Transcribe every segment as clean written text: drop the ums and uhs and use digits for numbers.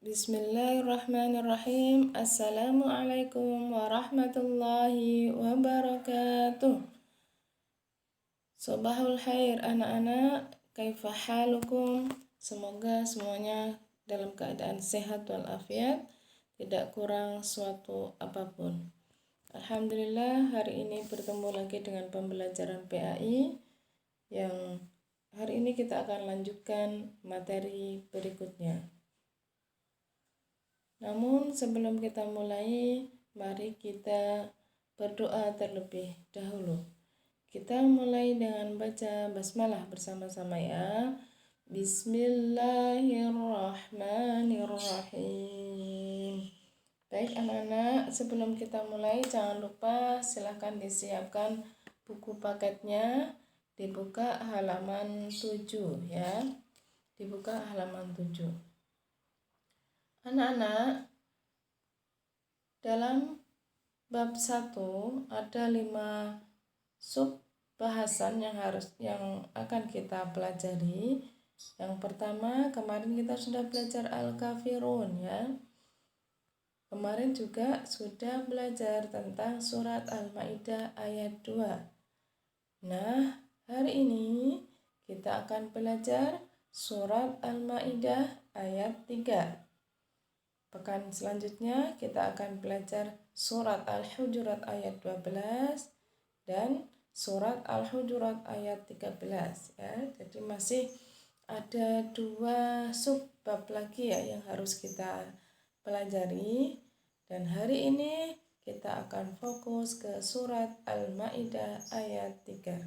Bismillahirrahmanirrahim. Assalamualaikum warahmatullahi wabarakatuh. Sobahul khair anak-anak, kaifa halukum? Semoga semuanya dalam keadaan sehat walafiat, tidak kurang suatu apapun. Alhamdulillah, hari ini bertemu lagi dengan pembelajaran PAI yang hari ini kita akan lanjutkan materi berikutnya. Namun sebelum kita mulai, mari kita berdoa terlebih dahulu. Kita mulai dengan baca basmalah bersama-sama ya. Bismillahirrahmanirrahim. Baik anak-anak, sebelum kita mulai jangan lupa silahkan disiapkan buku paketnya. Dibuka halaman 7 ya. Dibuka halaman 7. Anak-anak, dalam bab 1 ada 5 sub bahasan yang akan kita pelajari. Yang pertama, kemarin kita sudah belajar Al-Kafirun ya. Kemarin juga sudah belajar tentang surat Al-Maidah ayat 2. Nah, hari ini kita akan belajar surat Al-Maidah ayat 3. Pekan selanjutnya kita akan belajar surat Al-Hujurat ayat 12 dan surat Al-Hujurat ayat 13 ya. Jadi masih ada 2 subbab lagi ya yang harus kita pelajari, dan hari ini kita akan fokus ke surat Al-Maidah ayat 3.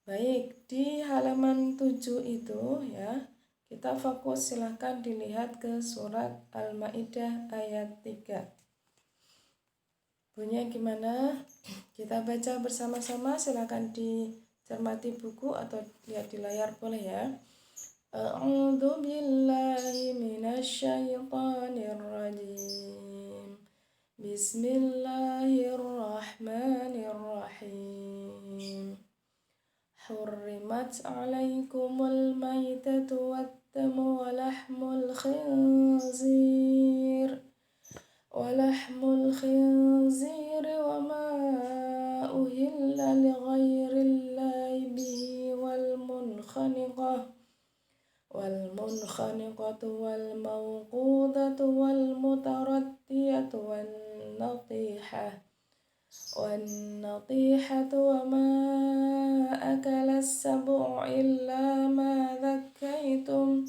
Baik, di halaman 7 itu ya, kita fokus, silahkan dilihat ke surat Al-Maidah ayat 3. Bunyinya gimana? Kita baca bersama-sama, silahkan dicermati buku atau lihat di layar boleh ya. A'udzu billahi minasyaitonir rajim. Bismillahirrahmanirrahim. Hurrimat 'alaikumul maitatu والدم ولحم الخنزير وما أهل لغير الله به والمنخنقة والموقوذة والمتردية والنطيحة وما أكل السبع إلا ما ذكيتم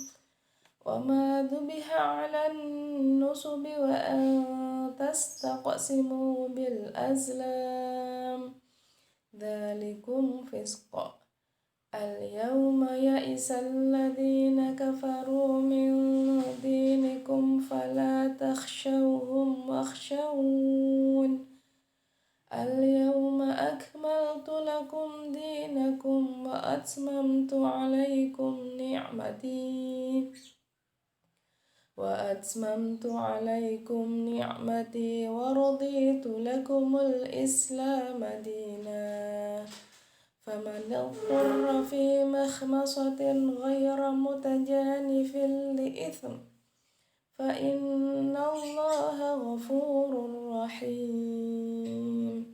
وما ذبح على النصب وأن تستقسموا بالأزلام ذلكم فسق. اليوم يئس الذين كفروا من دينكم فلا تخشوهم واخشون. اليوم أكملت لكم دينكم وأتممت عليكم نعمتي ورضيت لكم الإسلام دينا. فمن اضطر في مخمصة غير متجانف لإثم فإن الله غفور رحيم.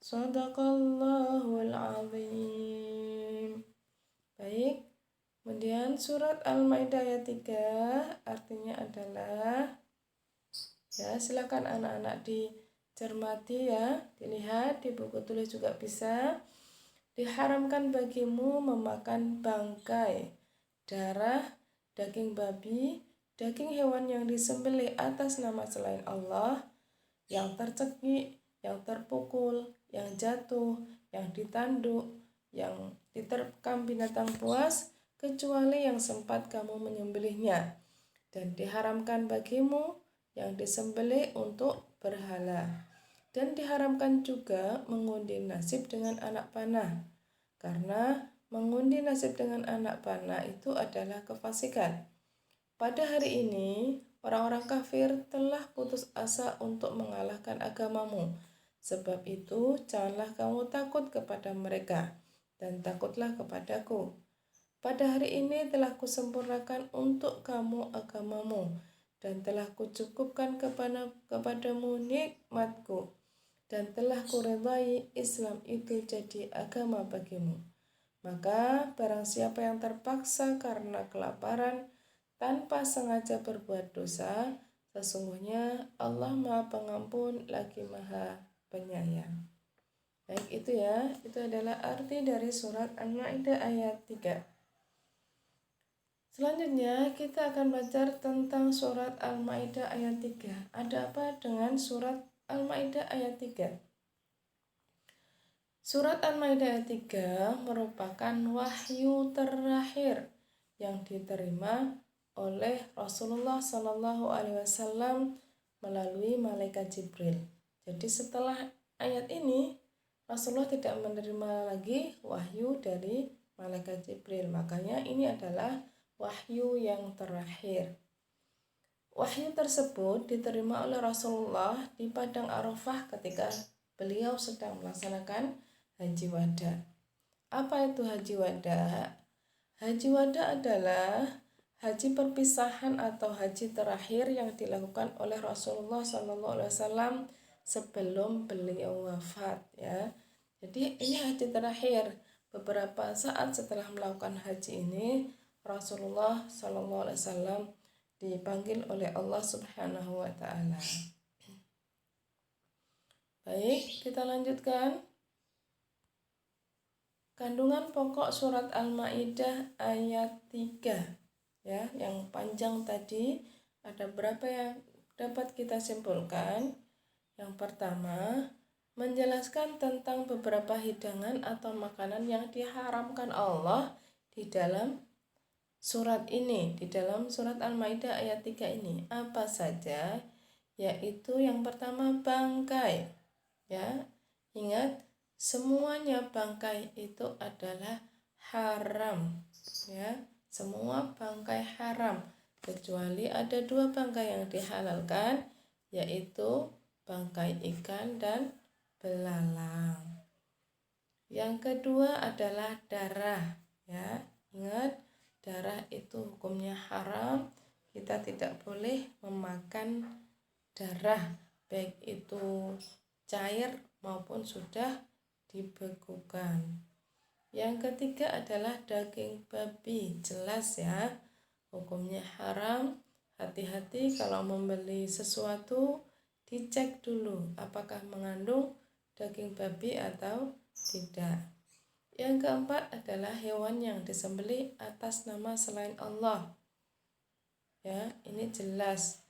Shadaqallahul azim. Baik, kemudian surat Al-Maidah ayat 3 artinya adalah, ya silakan anak-anak dicermati ya, dilihat di buku tulis juga bisa. Diharamkan bagimu memakan bangkai, darah, daging babi, daging hewan yang disembelih atas nama selain Allah, yang tercekik, yang terpukul, yang jatuh, yang ditanduk, yang diterkam binatang buas, kecuali yang sempat kamu menyembelihnya. Dan diharamkan bagimu yang disembelih untuk berhala. Dan diharamkan juga mengundi nasib dengan anak panah, karena mengundi nasib dengan anak panah itu adalah kefasikan. Pada hari ini, orang-orang kafir telah putus asa untuk mengalahkan agamamu. Sebab itu, janganlah kamu takut kepada mereka, dan takutlah kepadaku. Pada hari ini telah kusempurnakan untuk kamu agamamu, dan telah kucukupkan kepadamu nikmatku, dan telah kuridai Islam itu jadi agama bagimu. Maka barang siapa yang terpaksa karena kelaparan tanpa sengaja berbuat dosa, sesungguhnya Allah Maha Pengampun lagi Maha Penyayang. Baik, itu ya, itu adalah arti dari surat Al-Maidah ayat 3. Selanjutnya kita akan belajar tentang surat Al-Maidah ayat 3. Ada apa dengan surat Al-Maidah ayat 3? Surat Al-Maidah ayat 3 merupakan wahyu terakhir yang diterima oleh Rasulullah SAW melalui malaikat Jibril. Jadi setelah ayat ini Rasulullah tidak menerima lagi wahyu dari malaikat Jibril. Makanya ini adalah wahyu yang terakhir. Wahyu tersebut diterima oleh Rasulullah di Padang Arafah ketika beliau sedang melaksanakan Haji Wada. Apa itu Haji Wada? Haji Wada adalah haji perpisahan atau haji terakhir yang dilakukan oleh Rasulullah SAW sebelum beliau wafat, ya. Jadi ini haji terakhir. Beberapa saat setelah melakukan haji ini, Rasulullah SAW dipanggil oleh Allah Subhanahu wa Ta'ala. Baik, kita lanjutkan. Kandungan pokok surat Al-Maidah ayat 3, ya, yang panjang tadi, ada berapa yang dapat kita simpulkan? Yang pertama, menjelaskan tentang beberapa hidangan atau makanan yang diharamkan Allah di dalam surat ini, di dalam surat Al-Maidah ayat 3 ini. Apa saja? Yaitu yang pertama bangkai. Ya, ingat, semuanya bangkai itu adalah haram. Ya, semua bangkai haram kecuali ada 2 bangkai yang dihalalkan, yaitu bangkai ikan dan belalang. Yang kedua adalah darah, ya. Ingat, darah itu hukumnya haram. Kita tidak boleh memakan darah, baik itu cair maupun sudah dibekukan. Yang ketiga adalah daging babi, jelas ya, hukumnya haram. Hati-hati kalau membeli sesuatu, dicek dulu apakah mengandung daging babi atau tidak. Yang keempat adalah hewan yang disembelih atas nama selain Allah. Ya, ini jelas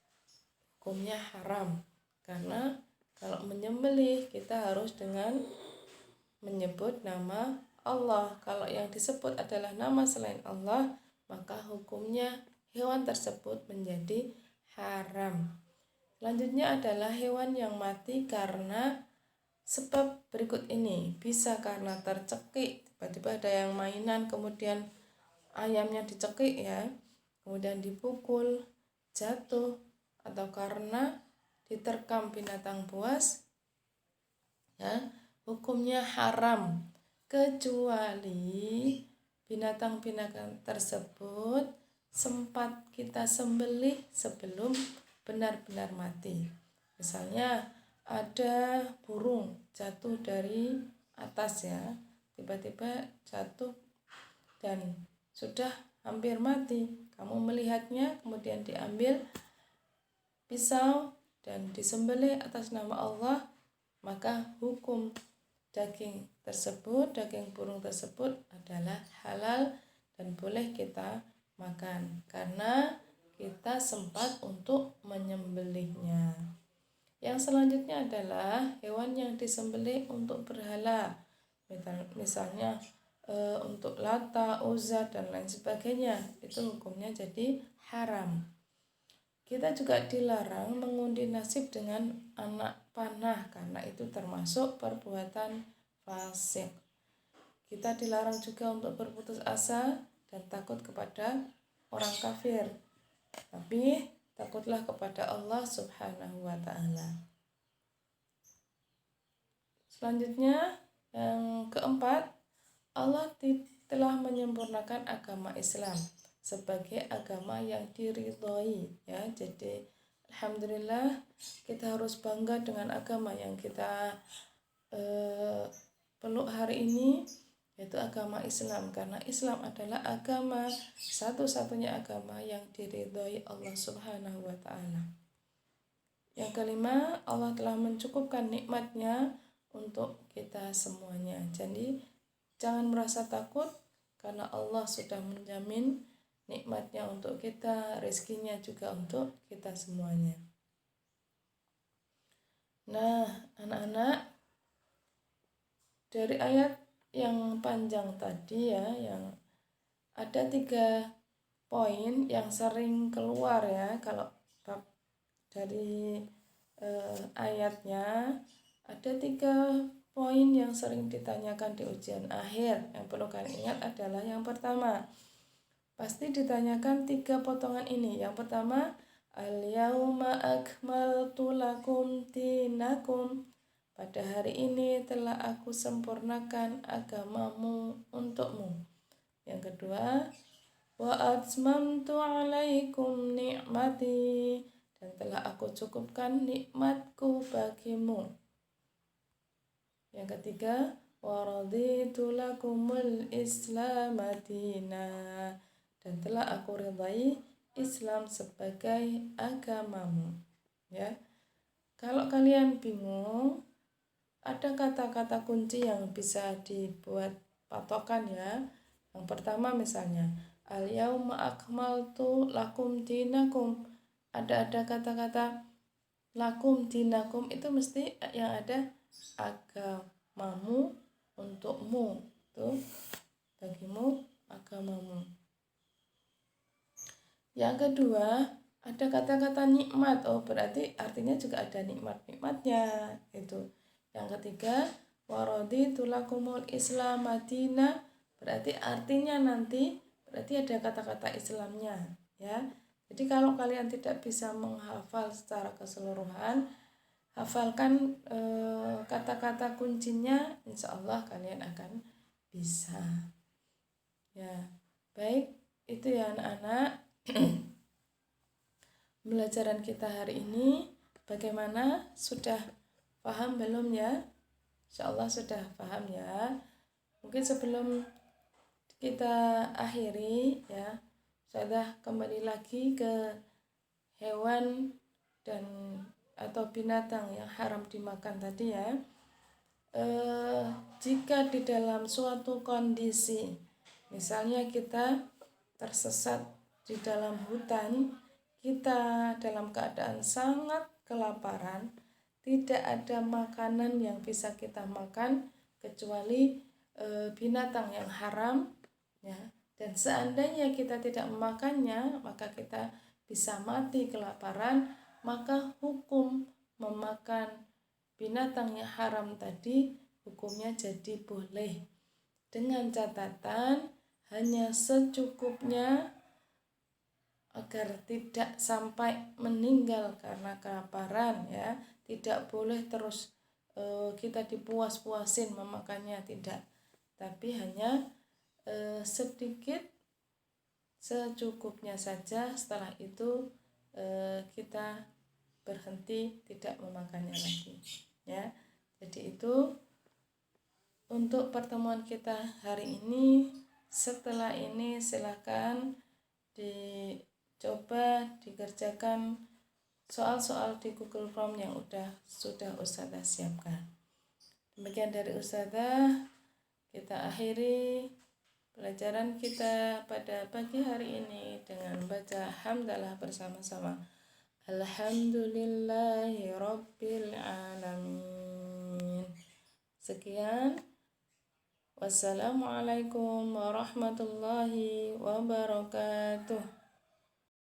hukumnya haram. Karena kalau menyembelih kita harus dengan menyebut nama Allah. Kalau yang disebut adalah nama selain Allah, maka hukumnya hewan tersebut menjadi haram. Selanjutnya adalah hewan yang mati karena sebab berikut ini. Bisa karena tercekik, tiba-tiba ada yang mainan kemudian ayamnya dicekik, ya, kemudian dipukul, jatuh, atau karena diterkam binatang buas, ya, hukumnya haram kecuali binatang-binatang tersebut sempat kita sembelih sebelum benar-benar mati. Misalnya ada burung jatuh dari atas, ya, tiba-tiba jatuh dan sudah hampir mati. Kamu melihatnya, kemudian diambil pisau dan disembelih atas nama Allah, maka hukum daging tersebut, daging burung tersebut adalah halal dan boleh kita makan karena kita sempat untuk menyembelihnya. Yang selanjutnya adalah hewan yang disembelih untuk berhala, misalnya untuk Lata, Uzza, dan lain sebagainya. Itu hukumnya jadi haram. Kita juga dilarang mengundi nasib dengan anak panah karena itu termasuk perbuatan fasik. Kita dilarang juga untuk berputus asa dan takut kepada orang kafir, tapi takutlah kepada Allah Subhanahu wa Ta'ala. Selanjutnya, yang keempat, Allah telah menyempurnakan agama Islam sebagai agama yang diridhoi ya. Jadi alhamdulillah kita harus bangga dengan agama yang kita peluk hari ini, yaitu agama Islam, karena Islam adalah agama satu-satunya agama yang diridhoi Allah Subhanahu wa taala. Yang kelima, Allah telah mencukupkan nikmatnya untuk kita semuanya. Jadi jangan merasa takut karena Allah sudah menjamin nikmatnya untuk kita, rezekinya juga untuk kita semuanya. Nah, anak-anak, dari ayat yang panjang tadi ya, yang ada 3 poin yang sering keluar ya kalau dari ayatnya. Ada 3 poin yang sering ditanyakan di ujian akhir. Yang perlu kalian ingat adalah yang pertama, pasti ditanyakan 3 potongan ini. Yang pertama, al-yauma akmaltu lakum dinakum. Pada hari ini telah aku sempurnakan agamamu untukmu. Yang kedua, wa atmamtu alaikum ni'mati, dan telah aku cukupkan nikmatku bagimu. Yang ketiga, wa raditu lakumul Islam madina, dan telah aku ridai Islam sebagai agamamu. Ya. Kalau kalian bingung, ada kata-kata kunci yang bisa dibuat patokan ya. Yang pertama misalnya, al-yauma akmaltu lakum dinakum. Ada kata-kata lakum dinakum, itu mesti yang ada agamamu untukmu. Tuh, bagimu agamamu. Yang kedua, ada kata-kata nikmat. Oh, berarti artinya juga ada nikmat-nikmatnya itu. Yang ketiga, waraditu lakumul Islam madina, berarti artinya nanti berarti ada kata-kata Islamnya ya. Jadi kalau kalian tidak bisa menghafal secara keseluruhan, hafalkan kata-kata kuncinya, insya Allah kalian akan bisa ya. Baik, itu ya anak-anak. Pembelajaran kita hari ini bagaimana? Sudah paham belum ya? Insya Allah sudah paham ya. Mungkin sebelum kita akhiri ya, saya kembali lagi ke hewan dan atau binatang yang haram dimakan tadi ya. Jika di dalam suatu kondisi, misalnya kita tersesat di dalam hutan, kita dalam keadaan sangat kelaparan, tidak ada makanan yang bisa kita makan kecuali binatang yang haram ya. Dan seandainya kita tidak memakannya, maka kita bisa mati kelaparan. Maka hukum memakan binatang yang haram tadi, hukumnya jadi boleh, dengan catatan hanya secukupnya agar tidak sampai meninggal karena kelaparan ya. Tidak boleh terus kita dipuas-puasin memakannya, tidak, tapi hanya sedikit secukupnya saja. Setelah itu kita berhenti, tidak memakannya lagi ya. Jadi itu untuk pertemuan kita hari ini. Setelah ini silakan dicoba dikerjakan soal-soal di Google Form yang sudah Ustazah siapkan. Demikian dari Ustazah, kita akhiri pelajaran kita pada pagi hari ini dengan baca hamdalah bersama-sama. Alhamdulillahi Rabbil Alamin. Sekian. Wassalamualaikum warahmatullahi wabarakatuh.